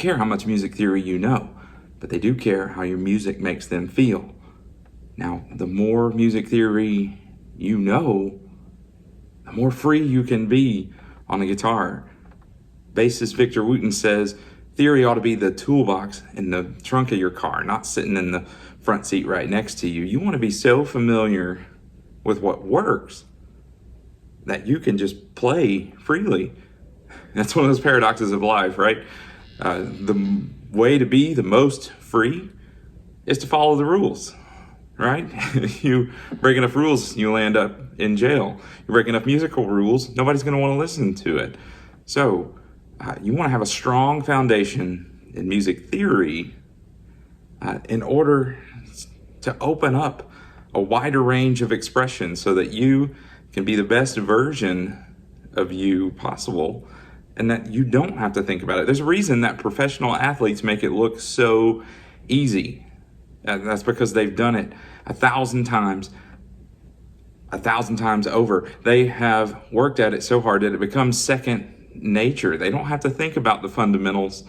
care how much music theory you know, but they do care how your music makes them feel. Now, the more music theory you know, the more free you can be on the guitar. Bassist Victor Wooten says, theory ought to be the toolbox in the trunk of your car, not sitting in the front seat right next to you. You want to be so familiar with what works that you can just play freely. That's one of those paradoxes of life, right? The way to be the most free is to follow the rules, right? You break enough rules, you'll end up in jail. You break enough musical rules, nobody's going to want to listen to it. So you want to have a strong foundation in music theory in order to open up a wider range of expression so that you can be the best version of you possible and that you don't have to think about it. There's a reason that professional athletes make it look so easy. That's because they've done it 1,000 times over. They have worked at it so hard that it becomes second nature. They don't have to think about the fundamentals.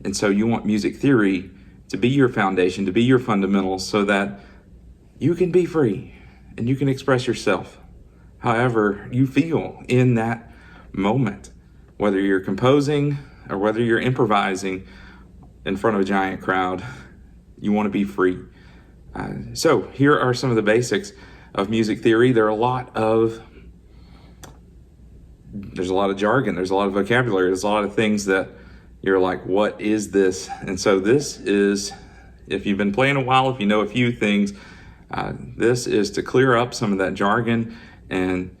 And so you want music theory to be your foundation, to be your fundamentals, so that you can be free and you can express yourself however you feel in that moment. Whether you're composing or whether you're improvising in front of a giant crowd, you want to be free. So here are some of the basics of music theory. There's a lot of jargon, there's a lot of vocabulary, there's a lot of things that you're like, what is this? And so this is, if you've been playing a while, if you know a few things, this is to clear up some of that jargon and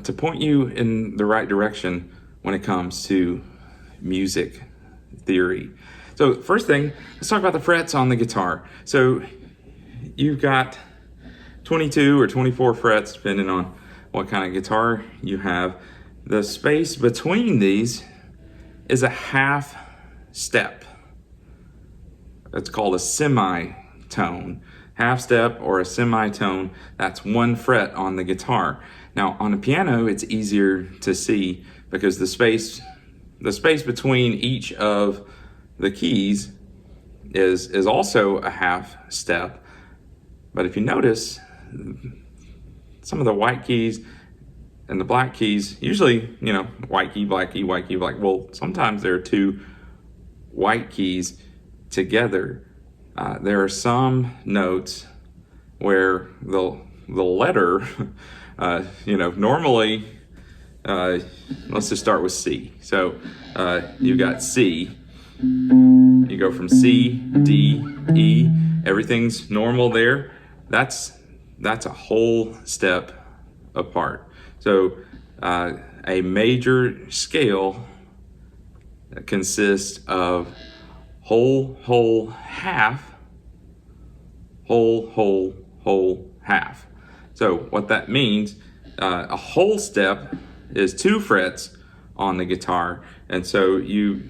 to point you in the right direction when it comes to music theory. So first thing, let's talk about the frets on the guitar. So you've got 22 or 24 frets, depending on what kind of guitar you have. The space between these is a half step. It's called a semitone. Half step or a semitone, that's one fret on the guitar. Now on the piano, it's easier to see because the space between each of the keys is also a half step. But if you notice, some of the white keys and the black keys, usually, white key, black key, white key, black. Well, sometimes there are two white keys together. There are some notes where the letter, normally, let's just start with C. So you've got C. You go from C, D, E. Everything's normal there. That's a whole step apart. So a major scale consists of whole, whole, half, whole, whole, whole, half. So what that means, a whole step is 2 frets on the guitar, and so you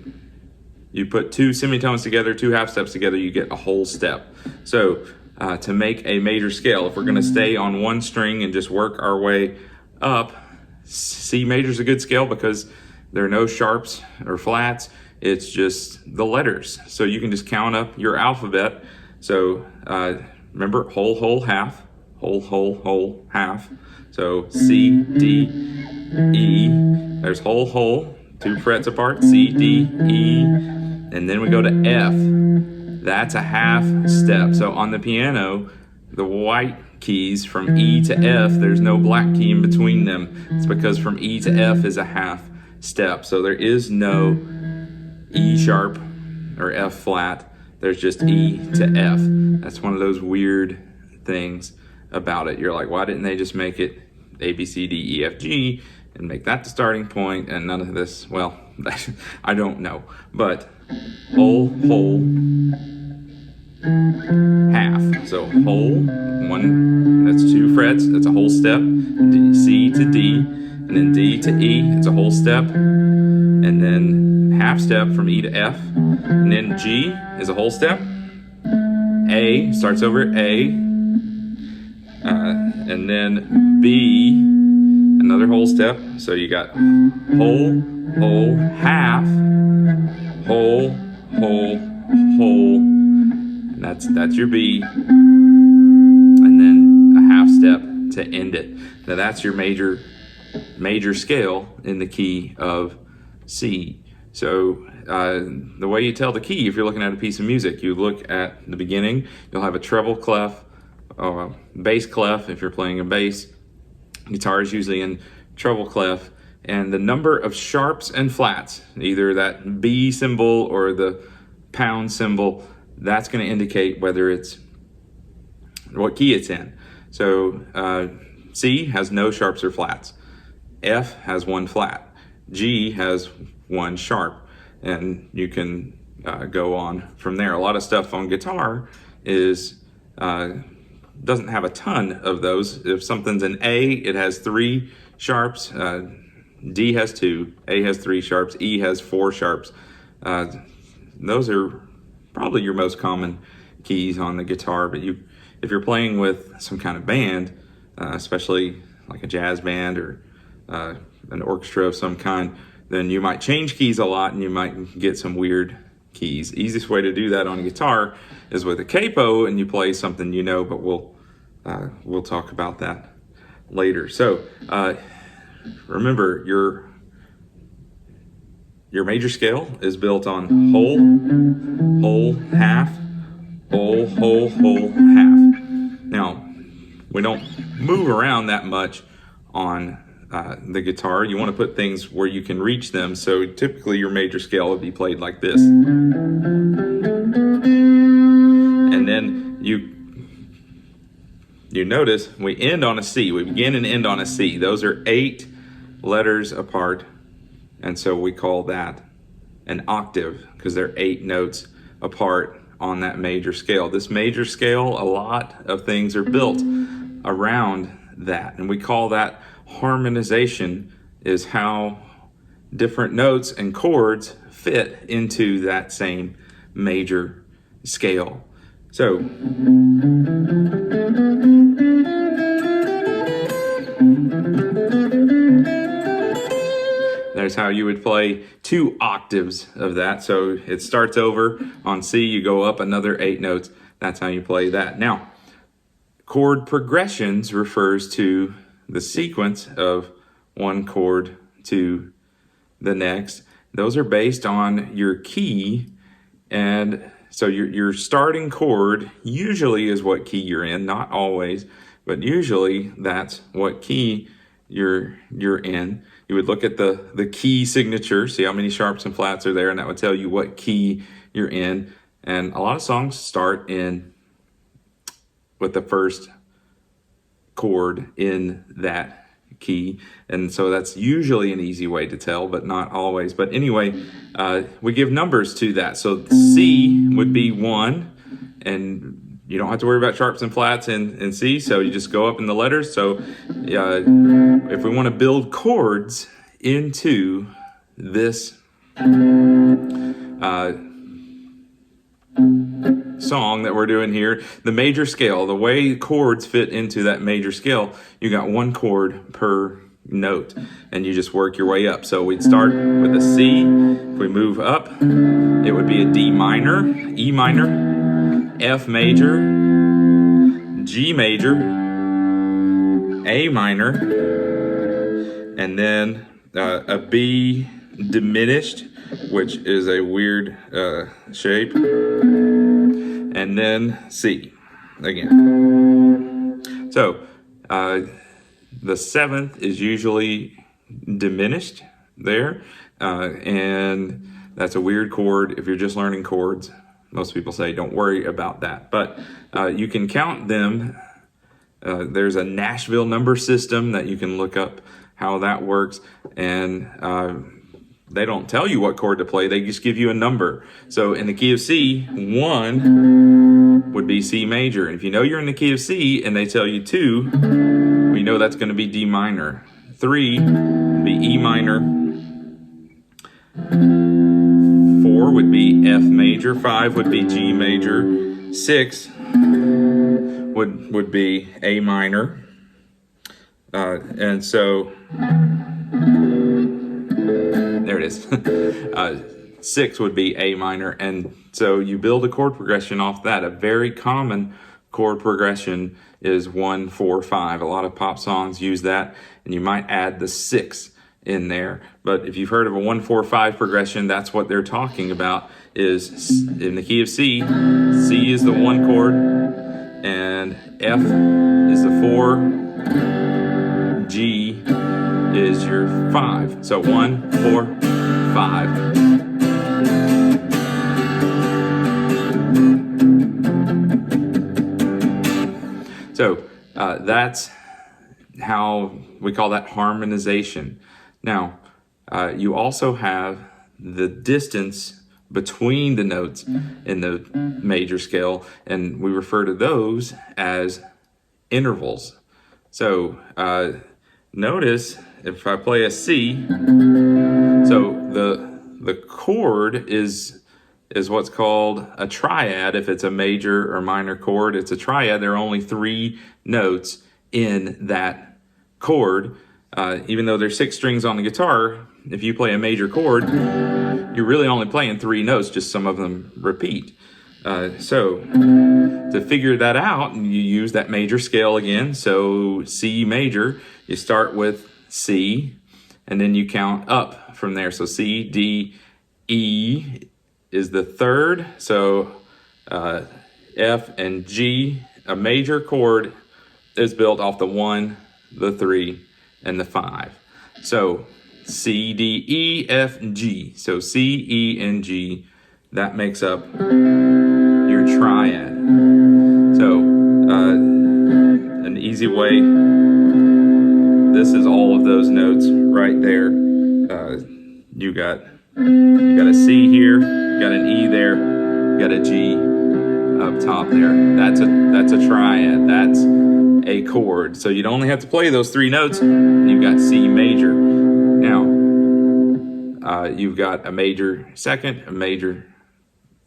put 2 semitones together, 2 half steps together, you get a whole step. So to make a major scale, if we're going to stay on one string and just work our way up, C major is a good scale because there are no sharps or flats. It's just the letters. So you can just count up your alphabet. So remember, whole, whole, half, whole, whole, whole, half. So C, D, E. There's whole, whole, 2 frets apart, C, D, E. And then we go to F. That's a half step. So on the piano, the white keys from E to F, there's no black key in between them. It's because from E to F is a half step. So there is no E sharp or F flat. There's just E to F. That's one of those weird things about it. You're like, why didn't they just make it A, B, C, D, E, F, G and make that the starting point and none of this? Well, I don't know. But whole, whole, half. So whole, one, that's 2 frets, that's a whole step. D, C to D, and then D to E, it's a whole step. And then half step from E to F. And then G is a whole step. A starts over at A. And then B, another whole step. So you got whole, whole, half, whole, whole, whole. And that's your B. And then a half step to end it. Now that's your major scale in the key of C. So the way you tell the key, if you're looking at a piece of music, you look at the beginning, you'll have a treble clef, or a bass clef if you're playing a bass. Guitar is usually in treble clef, and the number of sharps and flats, either that B symbol or the pound symbol, that's going to indicate whether it's what key it's in. So C has no sharps or flats. F has one flat. G has one sharp, and you can go on from there. A lot of stuff on guitar is doesn't have a ton of those. If something's an A, it has 3 sharps. D has 2. A has 3 sharps. E has 4 sharps. Those are probably your most common keys on the guitar. But if you're playing with some kind of band, especially like a jazz band or an orchestra of some kind, then you might change keys a lot and you might get some weird keys. Easiest way to do that on a guitar is with a capo, and you play something you know, but we'll talk about that later. So remember, your major scale is built on whole, whole, half, whole, whole, whole, half. Now, we don't move around that much on the guitar. You want to put things where you can reach them, so typically your major scale would be played like this. And then you notice we end on a C. We begin and end on a C. Those are 8 letters apart, and so we call that an octave because they're 8 notes apart on that major scale. This major scale, a lot of things are built around that, and we call that harmonization, is how different notes and chords fit into that same major scale. So there's how you would play 2 octaves of that. So it starts over on C, you go up another 8 notes. That's how you play that. Now, chord progressions refers to the sequence of one chord to the next. Those are based on your key, and so your starting chord usually is what key you're in, not always, but usually that's what key you're in. You would look at the key signature, see how many sharps and flats are there, and that would tell you what key you're in. And a lot of songs start with the first chord in that key, and so that's usually an easy way to tell, but not always. But anyway, we give numbers to that. So C would be 1, and you don't have to worry about sharps and flats in C, so you just go up in the letters. So if we want to build chords into this song that we're doing here, the major scale, the way chords fit into that major scale, you got 1 chord per note, and you just work your way up. So we'd start with a C. If we move up, it would be a D minor, E minor, F major, G major, A minor, and then a B diminished, which is a weird shape, and then C again. So the 7th is usually diminished there, and that's a weird chord. If you're just learning chords, most people say don't worry about that, but you can count them. There's a Nashville number system that you can look up how that works, and they don't tell you what chord to play, they just give you a number. So in the key of C, 1 would be C major. And if you know you're in the key of C and they tell you 2, we know that's going to be D minor. 3 would be E minor. 4 would be F major. 5 would be G major. 6 would be A minor. And so there it is. 6 would be A minor. And so you build a chord progression off that. A very common chord progression is 1, 4, 5. A lot of pop songs use that, and you might add the 6 in there. But if you've heard of a 1, 4, 5 progression, that's what they're talking about, is in the key of C. C is the 1 chord, and F is the 4, G is your 5. So 1, 4, 5. So that's how we call that harmonization. Now, you also have the distance between the notes in the major scale, and we refer to those as intervals. So notice if I play a C, so the chord is what's called a triad. If it's a major or minor chord, it's a triad. There are only 3 notes in that chord. Even though there's 6 strings on the guitar, if you play a major chord, you're really only playing 3 notes, just some of them repeat. So to figure that out, you use that major scale again. So C major, you start with C, and then you count up from there. So C, D, E is the 3rd. So F and G, a major chord is built off the 1, the 3, and the 5. So C, D, E, F, G. So C, E, and G, that makes up your triad. So an easy way, this is all of those notes right there. You got a C here, you got an E there, you got a G up top there. That's a triad. That's a chord. So you'd only have to play those 3 notes, and you've got C major. Now, you've got a major 2nd, a major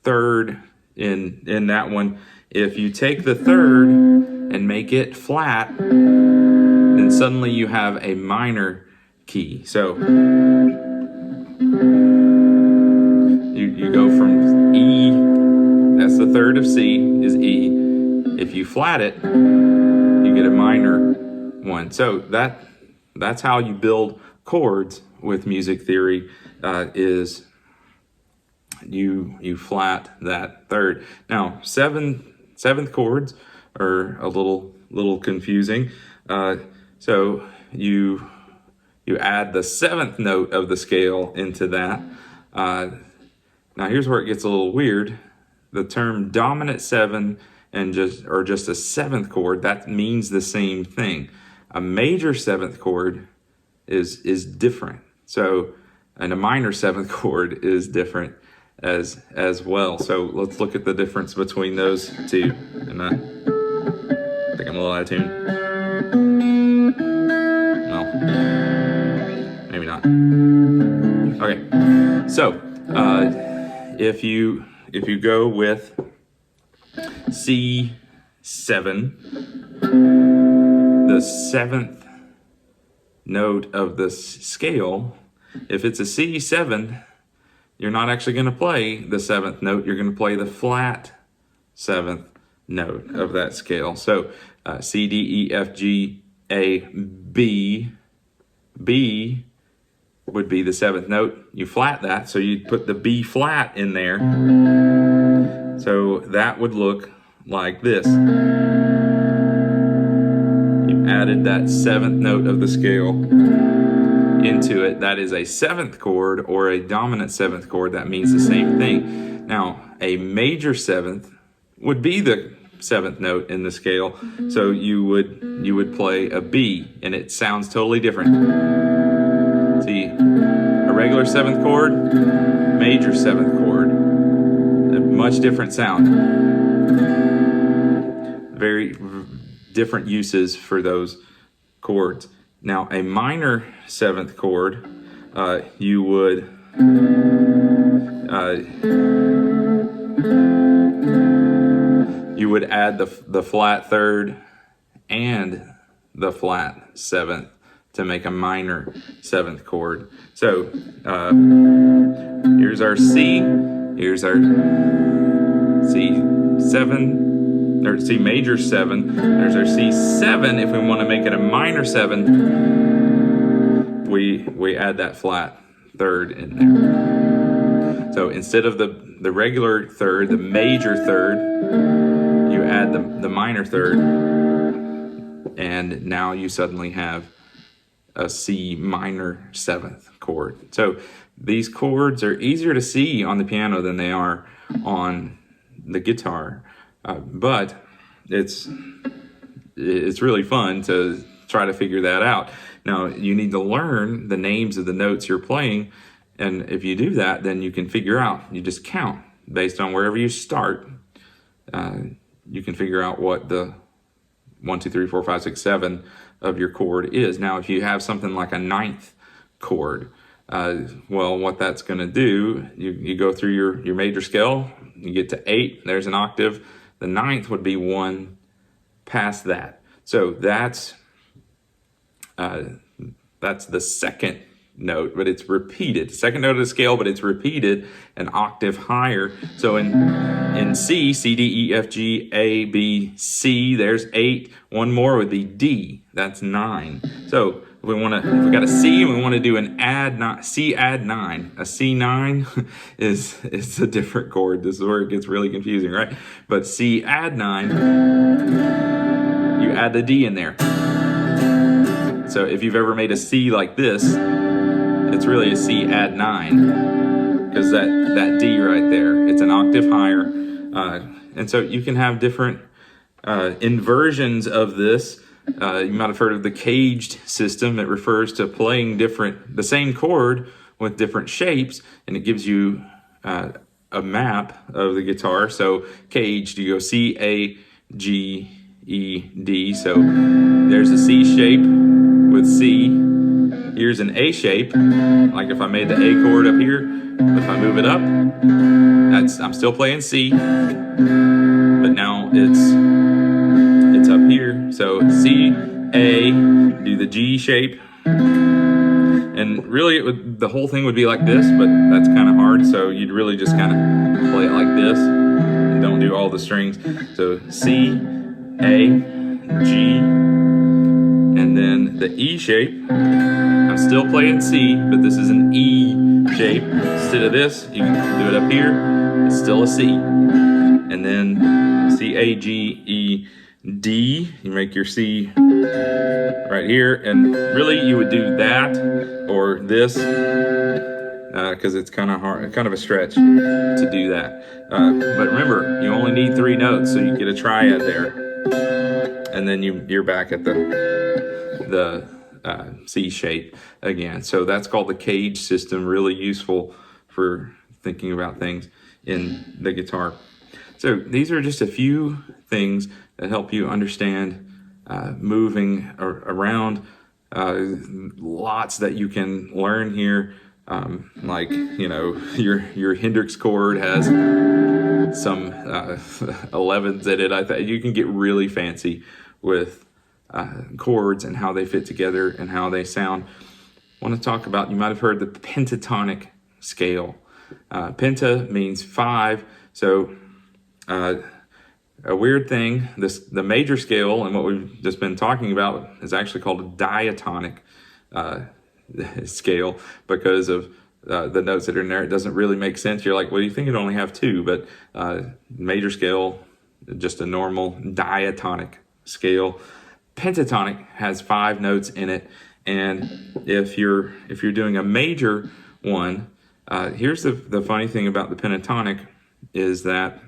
3rd in that one. If you take the 3rd and make it flat, then suddenly you have a minor key. So you go from E, that's the 3rd of C, is E. If you flat it, you get a minor one. So that's how you build chords with music theory, is you flat that 3rd. Now, seventh chords are a little confusing. So you add the 7th note of the scale into that. Now here's where it gets a little weird. The term dominant 7 and just a 7th chord, that means the same thing. A major 7th chord is different. So, and a minor 7th chord is different as well. So let's look at the difference between those two. And I think I'm a little out of tune. Well, maybe not. Okay, so if you go with C7, the 7th note of the scale, if it's a C7, you're not actually going to play the 7th note. You're going to play the flat 7th note of that scale. So C, D, E, F, G, A, B. B would be the 7th note. You flat that, so you'd put the B flat in there. So that would look like this. You added that 7th note of the scale into it. That is a 7th chord or a dominant 7th chord. That means the same thing. Now, a major 7th would be the 7th note in the scale. So you would play a B, and it sounds totally different. See, a regular 7th chord, major 7th chord, a much different sound. Very different uses for those chords. Now, a minor 7th chord, you would add the flat 3rd and the flat 7th to make a minor 7th chord. So here's our C, here's our C7, or C major 7, there's our C7. If we want to make it a minor 7, we add that flat 3rd in there. So instead of the regular 3rd, the major 3rd, you add the minor 3rd, and now you suddenly have a C minor 7th chord. So these chords are easier to see on the piano than they are on the guitar, but it's really fun to try to figure that out. Now, you need to learn the names of the notes you're playing, and if you do that, then you can figure out, you just count based on wherever you start. You can figure out what the 1, 2, 3, 4, 5, 6, 7 of your chord is. Now, if you have something like a 9th chord, well, what that's going to do, you go through your major scale, you get to 8, there's an octave. The 9th would be 1 past that. So that's the 2nd note, but it's repeated. 2nd note of the scale, but it's repeated an octave higher. So in C, C, D, E, F, G, A, B, C, there's 8. One more would be D. That's 9. So if we got a C and we want to do an C add 9. A C9 is a different chord. This is where it gets really confusing, right? But C add 9, you add the D in there. So if you've ever made a C like this, it's really a C add 9, because that D right there, it's an octave higher. And so you can have different inversions of this. You might have heard of the caged system. It refers to playing the same chord with different shapes, and it gives you a map of the guitar. So caged, you go C, A, G, E, D. So there's a C shape with C. Here's an A shape. Like if I made the A chord up here, if I move it up, I'm still playing C, but now it's up here. So C, A, do the G shape, and really the whole thing would be like this, but that's kind of hard. So you'd really just kind of play it like this, and don't do all the strings. So C, A, G, and then the E shape. I'm still playing C, but this is an E shape. Instead of this, you can do it up here. It's still a C. And then C, A, G, E, D. You make your C right here. And really, you would do that or this, because it's kind of hard, kind of a stretch to do that. But remember, you only need 3 notes, so you get a triad there. And then you're back at the C shape again. So that's called the cage system, really useful for thinking about things in the guitar. So these are just a few things that help you understand moving around. Lots that you can learn here. Like, your Hendrix chord has some 11s in it. You can get really fancy with chords and how they fit together and how they sound. I want to talk about, you might have heard the pentatonic scale. Penta means 5. So a weird thing, the major scale and what we've just been talking about is actually called a diatonic scale because of the notes that are in there. It doesn't really make sense. You're like, well, you think it only have 2, but major scale, just a normal diatonic scale. Pentatonic has 5 notes in it, and if you're doing a major one, here's the funny thing about the pentatonic is that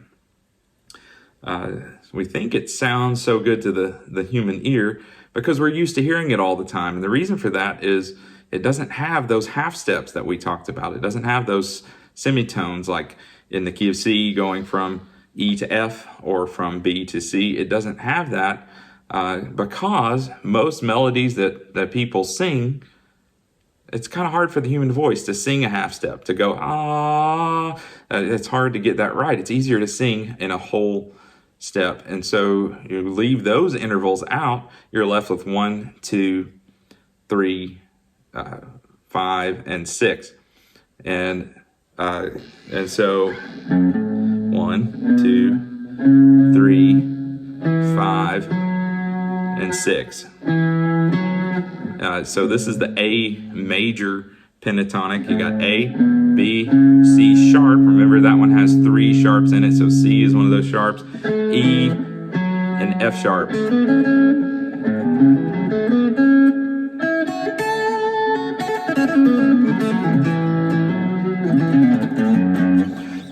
we think it sounds so good to the human ear because we're used to hearing it all the time. And the reason for that is it doesn't have those half steps that we talked about. It doesn't have those semitones like in the key of C going from E to F or from B to C. It doesn't have that because most melodies that people sing, it's kind of hard for the human voice to sing a half step, to go, ah. It's hard to get that right. It's easier to sing in a whole step. And so you leave those intervals out, you're left with 1, 2, 3, 5, and 6. And so 1, 2, 3, 5, and 6. So this is the A major pentatonic. You got A, B, C sharp. Remember that one has 3 sharps in it, so C is one of those sharps. E, and F sharp.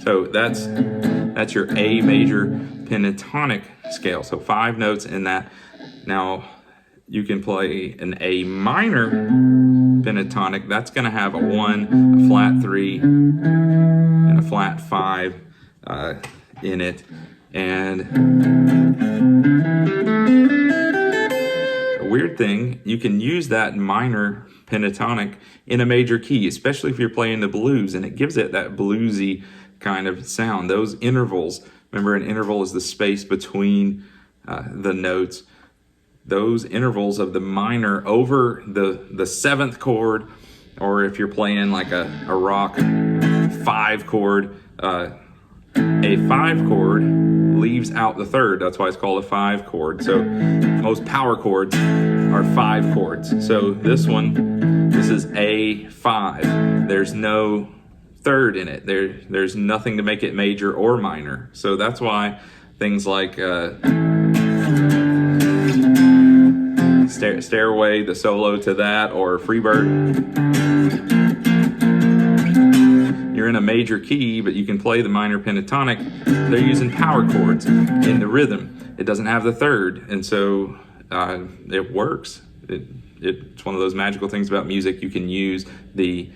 So that's your A major pentatonic scale. So 5 notes in that. Now you can play an A minor pentatonic. That's going to have a 1, a flat 3, and a flat 5 in it. And a weird thing, you can use that minor pentatonic in a major key, especially if you're playing the blues, and it gives it that bluesy kind of sound. Those intervals, remember an interval is the space between the notes. Those intervals of the minor over the 7th chord, or if you're playing like a rock 5 chord, a 5 chord leaves out the 3rd. That's why it's called a 5 chord. So most power chords are 5 chords. So this is A5. There's no 3rd in it. There's nothing to make it major or minor. So that's why things like Stairway, the solo to that, or Freebird, you're in a major key, but you can play the minor pentatonic. They're using power chords in the rhythm. It doesn't have the 3rd, and so it works. It's one of those magical things about music. You can use the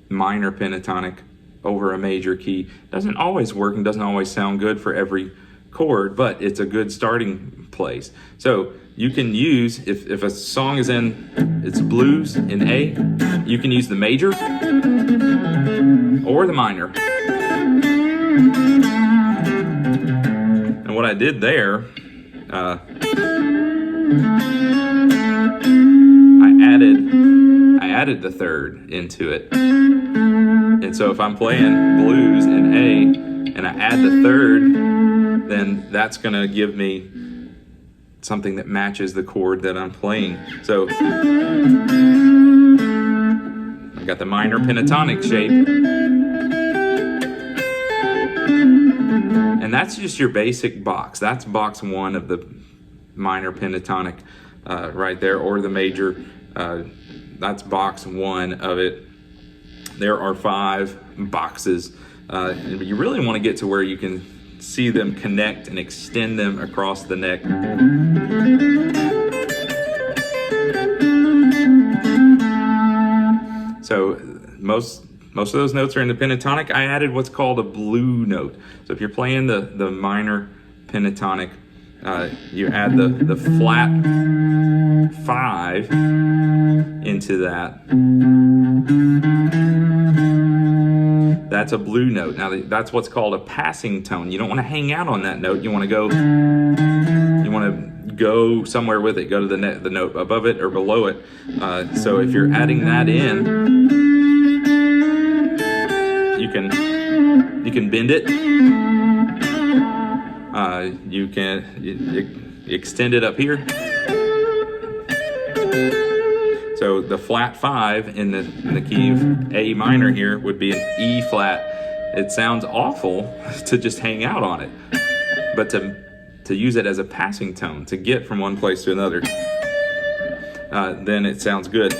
minor pentatonic over a major key. Doesn't always work and doesn't always sound good for every chord, but it's a good starting place. So you can use, if a song is it's blues in A, you can use the major or the minor. And what I did there, I added the 3rd into it. And so if I'm playing blues in A and I add the 3rd, then that's going to give me something that matches the chord that I'm playing. So I've got the minor pentatonic shape. And that's just your basic box. That's box 1 of the minor pentatonic right there, or the major. That's box 1 of it. There are 5 boxes. And you really want to get to where you can see them connect and extend them across the neck. So most of those notes are in the pentatonic. I added what's called a blue note. So if you're playing the minor pentatonic, you add the flat 5 into that. That's a blue note. Now that's what's called a passing tone. You don't want to hang out on that note. You want to go somewhere with it. Go to the note above it or below it. So if you're adding that in, you can bend it. You can extend it up here. So the flat 5 in the key of A minor here would be an E flat. It sounds awful to just hang out on it, but to use it as a passing tone, to get from one place to another, then it sounds good.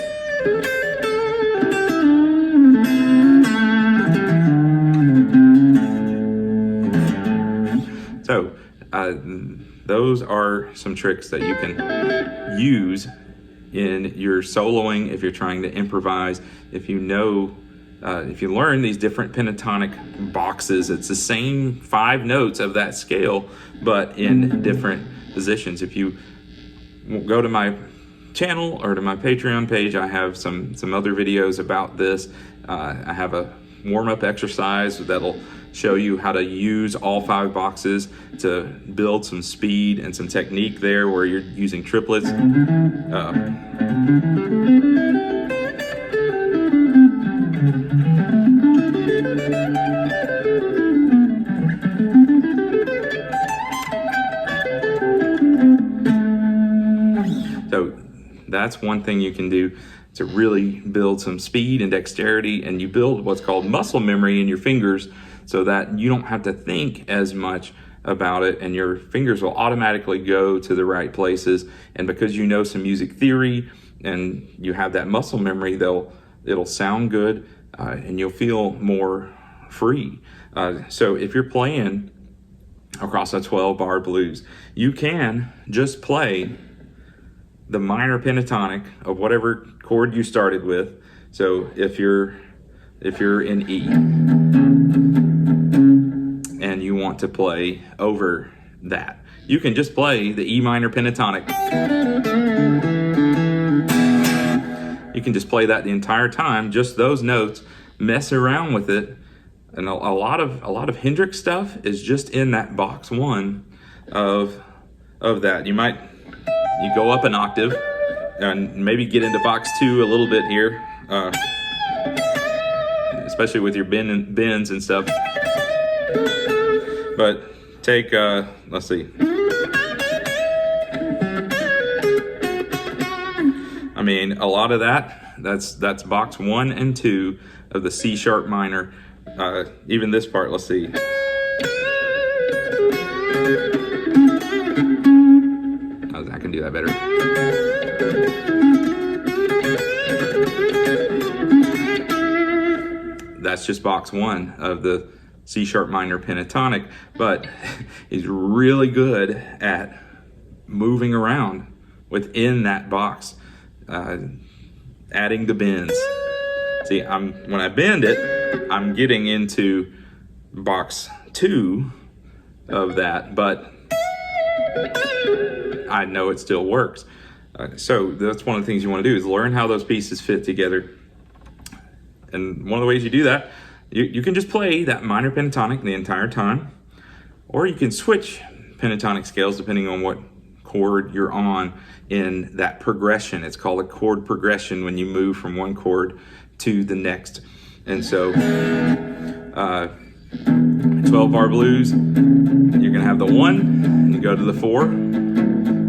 So those are some tricks that you can use in your soloing, if you're trying to improvise, if you learn these different pentatonic boxes. It's the same 5 notes of that scale, but in different positions. If you go to my channel or to my Patreon page, I have some other videos about this. I have a warm-up exercise that'll show you how to use all 5 boxes to build some speed and some technique there where you're using triplets. So that's one thing you can do to really build some speed and dexterity, and you build what's called muscle memory in your fingers so that you don't have to think as much about it, and your fingers will automatically go to the right places. And because you know some music theory and you have that muscle memory, it'll sound good, and you'll feel more free. So if you're playing across a 12-bar blues, you can just play the minor pentatonic of whatever chord you started with. So if you're in E and you want to play over that, you can just play the E minor pentatonic. You can just play that the entire time, just those notes, mess around with it. And a lot of Hendrix stuff is just in that box 1 of that. You go up an octave and maybe get into box 2 a little bit here, especially with your bends and stuff. But take, let's see. I mean, a lot of that's box 1 and 2 of the C sharp minor. Even this part, let's see. I can do that better. That's just box 1 of the C sharp minor pentatonic, but he's really good at moving around within that box, adding the bends. See, when I bend it, I'm getting into box 2 of that, but I know it still works. So that's one of the things you want to do, is learn how those pieces fit together. And one of the ways you do that, you can just play that minor pentatonic the entire time, or you can switch pentatonic scales depending on what chord you're on in that progression. It's called a chord progression when you move from one chord to the next. And so 12-bar blues, you're gonna have the 1, and you go to the 4,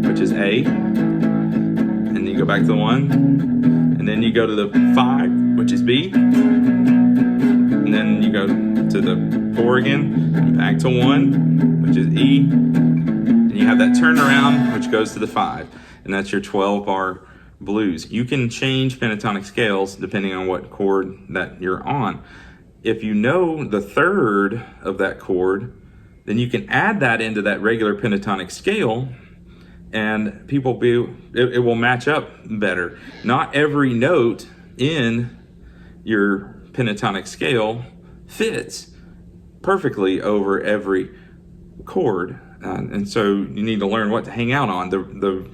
which is A, and you go back to the 1, and then you go to the 5, which is B, and then you go to the 4 again, and back to 1, which is E, and you have that turnaround, which goes to the 5, and that's your 12-bar blues. You can change pentatonic scales depending on what chord that you're on. If you know the 3rd of that chord, then you can add that into that regular pentatonic scale, and it will match up better. Not every note in your pentatonic scale fits perfectly over every chord, and so you need to learn what to hang out on. The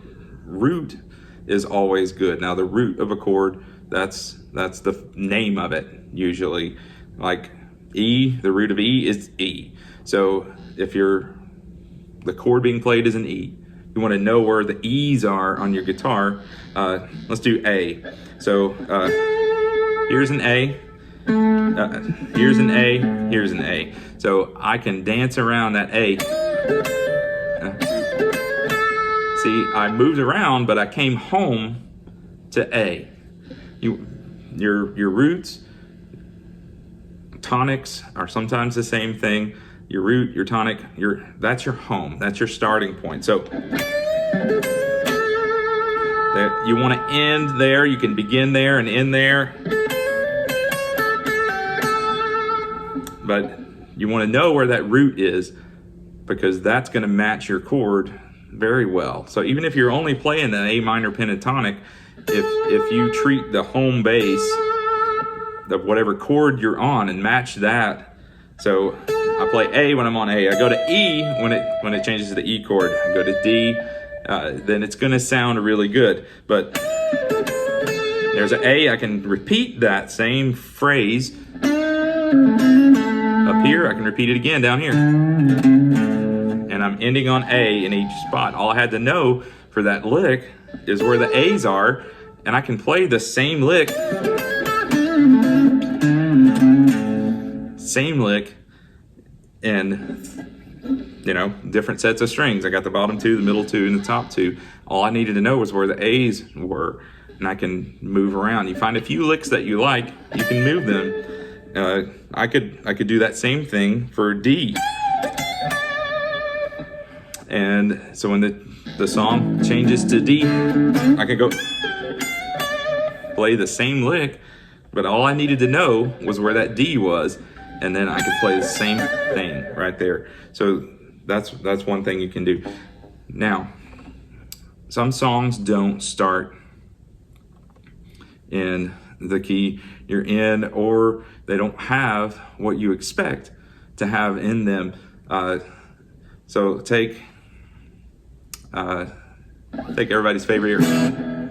root is always good. Now the root of a chord, that's the name of it usually. Like E, the root of E is E. So if the chord being played is an E, you want to know where the E's are on your guitar. Let's do A. So here's an A, here's an A, here's an A. So I can dance around that A. See, I moved around, but I came home to A. Your roots, tonics are sometimes the same thing. Your root, your tonic, that's your home. That's your starting point. So you want to end there. You can begin there and end there. But you want to know where that root is, because that's going to match your chord very well. So even if you're only playing the A minor pentatonic, if you treat the home base of whatever chord you're on and match that. So I play A when I'm on A. I go to E when it changes to the E chord. I go to D. Then it's going to sound really good. But there's an A. I can repeat that same phrase Up here, I can repeat it again down here. And I'm ending on A in each spot. All I had to know for that lick is where the A's are, and I can play the same lick in, you know, different sets of strings. I got the bottom two, the middle two, and the top two. All I needed to know was where the A's were, and I can move around. You find a few licks that you like, you can move them. I could do that same thing for D. And so when the song changes to D, I can go play the same lick, but all I needed to know was where that D was, and then I could play the same thing right there. So that's one thing you can do. Now, some songs don't start in the key you're in, or they don't have what you expect to have in them. So take everybody's favorite here.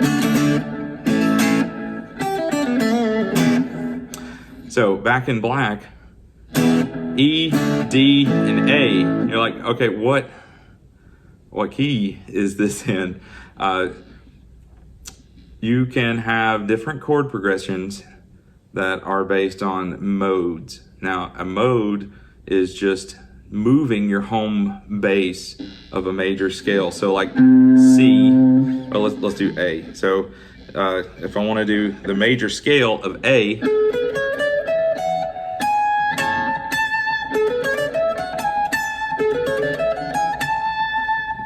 So Back in Black, E, D, and A. You're like, okay, what key is this in? You can have different chord progressions that are based on modes. Now, a mode is just moving your home base of a major scale. So like C, well, let's do A. So if I want to do the major scale of A,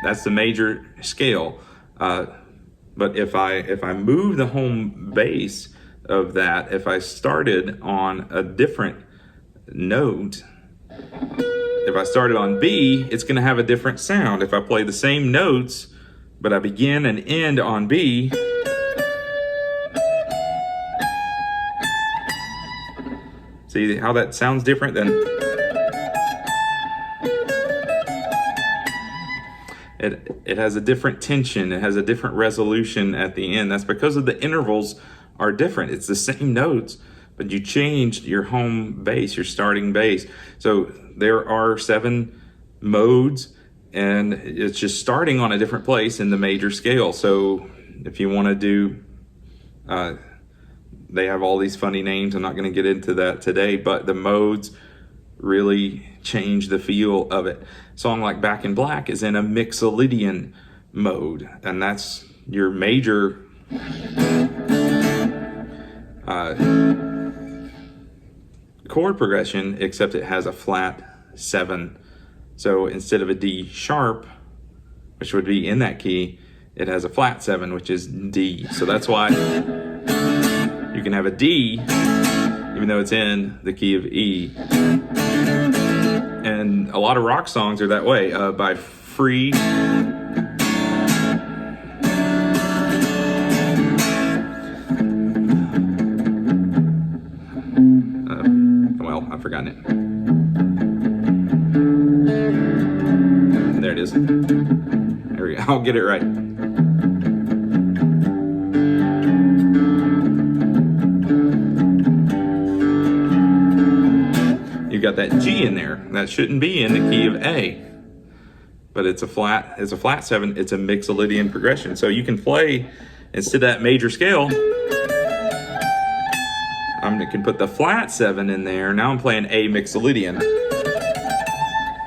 that's the major scale. But if I move the home base of that, if I started on a different note, if I started on B, it's going to have a different sound. If I play the same notes, but I begin and end on B, see how that sounds different than... It has a different tension. It has a different resolution at the end. That's because of the intervals are different. It's the same notes, but you changed your home bass, your starting bass. So there are 7 modes, and it's just starting on a different place in the major scale. So if you want to do, they have all these funny names. I'm not going to get into that today, but the modes really change the feel of it. A song like Back in Black is in a Mixolydian mode, and that's your major chord progression, except it has a flat 7. So instead of a D sharp, which would be in that key, it has a flat 7, which is D. So that's why you can have a D even though it's in the key of E. And a lot of rock songs are that way. By Free, well, I've forgotten it. There it is. There we go. I'll get it right. You've got that G in there. That shouldn't be in the key of A. But it's a flat 7. It's a Mixolydian progression. So you can play, instead of that major scale, I can put the flat 7 in there. Now I'm playing A Mixolydian.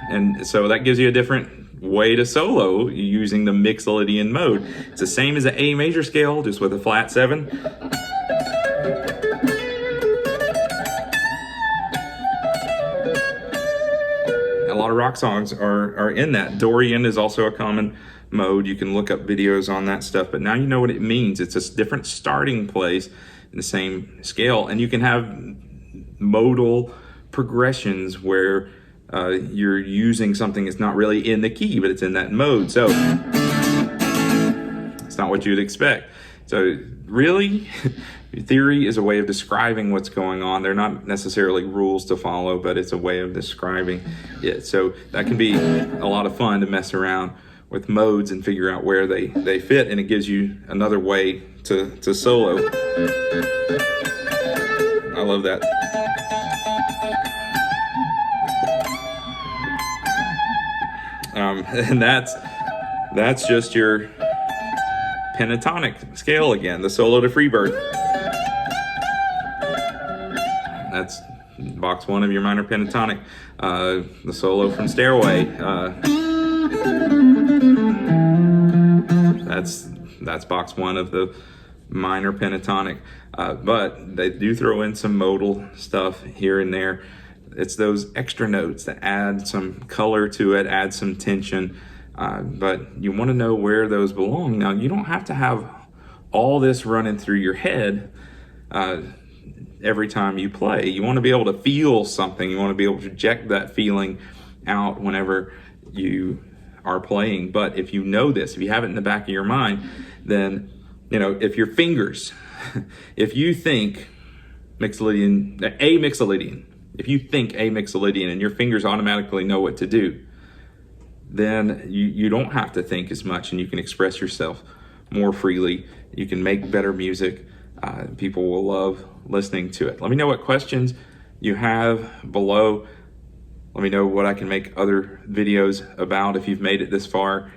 And so that gives you a different way to solo using the Mixolydian mode. It's the same as an A major scale, just with a flat 7. A lot of rock songs are in that. Dorian is also a common mode. You can look up videos on that stuff, but now you know what it means. It's a different starting place in the same scale, and you can have modal progressions where you're using something that's not really in the key, but it's in that mode. So it's not what you'd expect. So really, theory is a way of describing what's going on. They're not necessarily rules to follow, but it's a way of describing it. So that can be a lot of fun to mess around with modes and figure out where they fit, and it gives you another way to solo. I love that. And that's just your pentatonic scale again, the solo to Freebird. That's box 1 of your minor pentatonic. The solo from Stairway. That's box 1 of the minor pentatonic. But they do throw in some modal stuff here and there. It's those extra notes that add some color to it, add some tension. But you want to know where those belong. Now, you don't have to have all this running through your head every time you play. You want to be able to feel something. You want to be able to project that feeling out whenever you are playing. But if you know this, if you have it in the back of your mind, then, if your fingers, if you think Mixolydian, if you think a Mixolydian and your fingers automatically know what to do, then you don't have to think as much, and you can express yourself more freely. You can make better music. People will love listening to it. Let me know what questions you have below. Let me know what I can make other videos about if you've made it this far.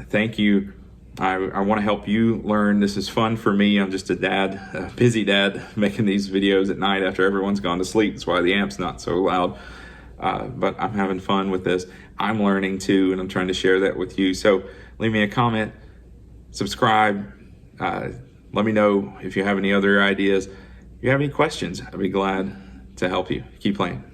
Thank you. I want to help you learn. This is fun for me. I'm just a busy dad, making these videos at night after everyone's gone to sleep. That's why the amp's not so loud. But I'm having fun with this. I'm learning too, and I'm trying to share that with you. So leave me a comment, subscribe. Let me know if you have any other ideas. If you have any questions, I'd be glad to help you. Keep playing.